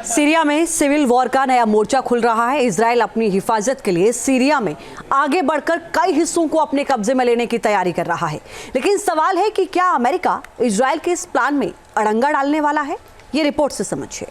Syria में civil war का नया मोर्चा खुल रहा है। इजराइल अपनी हिफाजत के लिए सीरिया में आगे बढ़कर कई हिस्सों को अपने कब्जे में लेने की तैयारी कर रहा है। लेकिन सवाल है कि क्या अमेरिका इजराइल के इस प्लान में अड़ंगा डालने वाला है? ये रिपोर्ट से समझिए।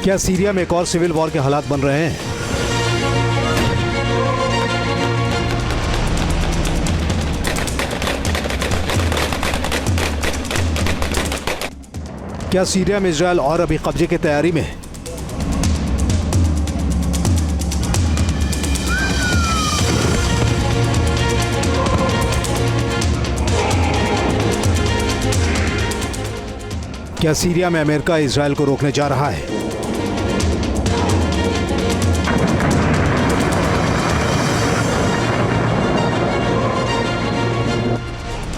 क्या सीरिया में एक और सिविल वॉर के हालात बन रहे हैं? क्या सीरिया में इजराइल और अभी कब्जे की तैयारी में है? क्या सीरिया में अमेरिका इजराइल को रोकने जा रहा है?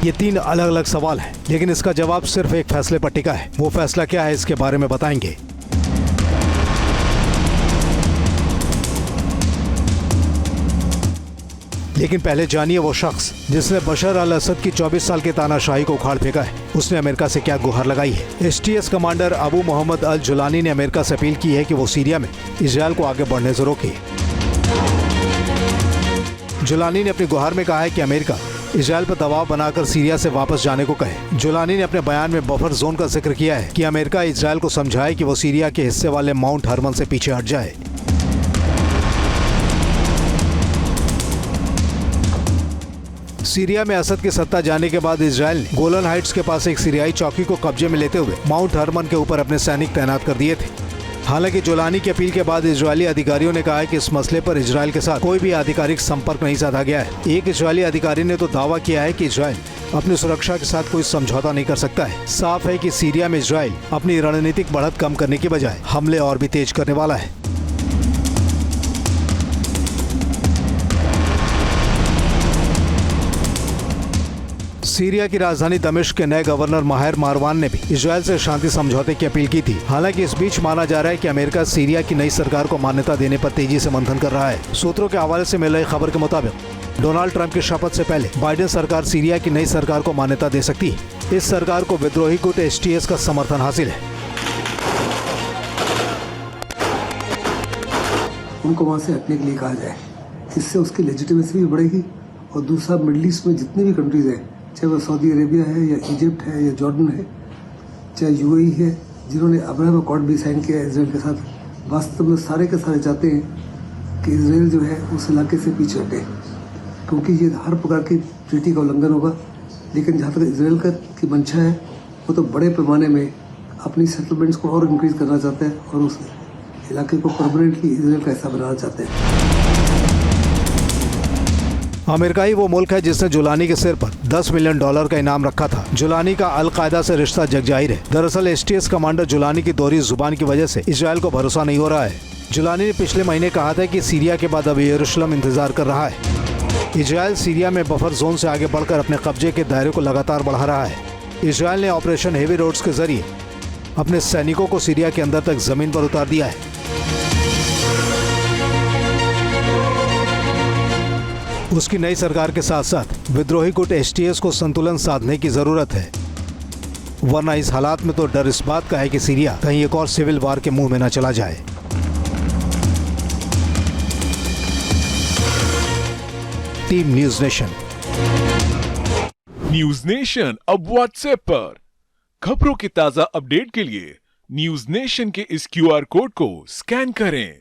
ये तीन अलग अलग सवाल हैं, लेकिन इसका जवाब सिर्फ एक फैसले पर टिका है। वो फैसला क्या है, इसके बारे में बताएंगे। लेकिन पहले जानिए वो शख्स जिसने बशर अल असद की 24 साल की तानाशाही को उखाड़ फेंका है, उसने अमेरिका से क्या गुहार लगाई है। एसटीएस कमांडर अबू मोहम्मद अल जुलानी ने अमेरिका से अपील की है कि वो सीरिया में इजराइल को आगे बढ़ने से रोके। जुलानी ने अपनी गुहार में कहा है कि अमेरिका इजराइल पर दबाव बनाकर सीरिया से वापस जाने को कहे। जुलानी ने अपने बयान में बफर जोन का जिक्र किया है कि अमेरिका इजराइल को समझाए कि वो सीरिया के हिस्से वाले माउंट हरमन से पीछे हट जाए। सीरिया में असद की सत्ता जाने के बाद इजराइल ने गोलन हाइट्स के पास एक सीरियाई चौकी को कब्जे में लेते हुए माउंट हरमन के ऊपर अपने सैनिक तैनात कर दिए थे। हालांकि जुलानी की अपील के बाद इजरायली अधिकारियों ने कहा है कि इस मसले पर इजराइल के साथ कोई भी आधिकारिक संपर्क नहीं साधा गया है। एक इजरायली अधिकारी ने तो दावा किया है कि इजराइल अपनी सुरक्षा के साथ कोई समझौता नहीं कर सकता है। साफ है कि सीरिया में इजराइल अपनी रणनीतिक बढ़त कम करने की बजाय हमले और भी तेज करने वाला है। सीरिया की राजधानी दमिश्क के नए गवर्नर माहिर मारवान ने भी इजराइल से शांति समझौते की अपील की थी। हालांकि इस बीच माना जा रहा है कि अमेरिका सीरिया की नई सरकार को मान्यता देने पर तेजी से मंथन कर रहा है। सूत्रों के हवाले से मिल रही खबर के मुताबिक डोनाल्ड ट्रंप की शपथ से पहले बाइडेन सरकार सीरिया की नई सरकार को मान्यता दे सकती है। इस सरकार को विद्रोही गुट एसटीएस का समर्थन हासिल है। उनको वहाँ से हटने के लिए कहा जाए, इससे उसकी लेजिटिमेसी भी बढ़ेगी। और दूसरा, मिडल ईस्ट में जितनी भी कंट्रीज हैं, चाहे वो सऊदी अरेबिया है या इजिप्ट है या जॉर्डन है, चाहे यूएई है, जिन्होंने अब्राहम अकॉर्ड भी साइन किया है इसराइल के साथ, वास्तव में सारे के सारे चाहते हैं कि इसराइल जो है उस इलाके से पीछे हटे, क्योंकि ये हर प्रकार की ट्रीटी का उल्लंघन होगा। लेकिन जहाँ तक इसराइल की मंशा है, वो तो बड़े पैमाने में अपनी सेटलमेंट्स को और इंक्रीज करना चाहते हैं और उस इलाके को परमानेंटली इसराइल का हिस्सा बनाना चाहते हैं। अमेरिका ही वो मुल्क है जिसने जुलानी के सिर पर $10 मिलियन का इनाम रखा था। जुलानी का अल-कायदा से रिश्ता जगजाहिर है। दरअसल एसटीएस कमांडर जुलानी की दोहरी जुबान की वजह से इजराइल को भरोसा नहीं हो रहा है। जुलानी ने पिछले महीने कहा था कि सीरिया के बाद अब यरूशलेम इंतजार कर रहा है। इजराइल सीरिया में बफर जोन से आगे बढ़कर अपने कब्जे के दायरे को लगातार बढ़ा रहा है। इजराइल ने ऑपरेशन हेवी रोड्स के जरिए अपने सैनिकों को सीरिया के अंदर तक जमीन पर उतार दिया है। उसकी नई सरकार के साथ साथ विद्रोही गुट एसटीएस को संतुलन साधने की जरूरत है, वरना इस हालात में तो डर इस बात का है कि सीरिया कहीं एक और सिविल वार के मुंह में न चला जाए। Team news nation. News nation अब व्हाट्सएप पर खबरों की ताजा अपडेट के लिए न्यूज नेशन के इस क्यूआर कोड को स्कैन करें।